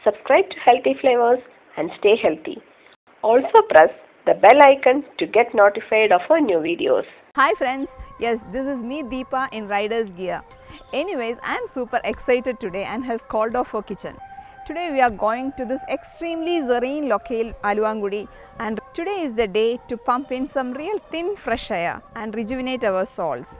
subscribe to Healthy Flavors and stay healthy. Also press the bell icon to get notified of our new videos. Hi friends, yes, this is me Deepa in Rider's Gear. Anyways, I am super excited today and has called off for kitchen. Today we are going to this extremely serene locale Aluvankudi, and today is the day to pump in some real thin fresh air and rejuvenate our souls.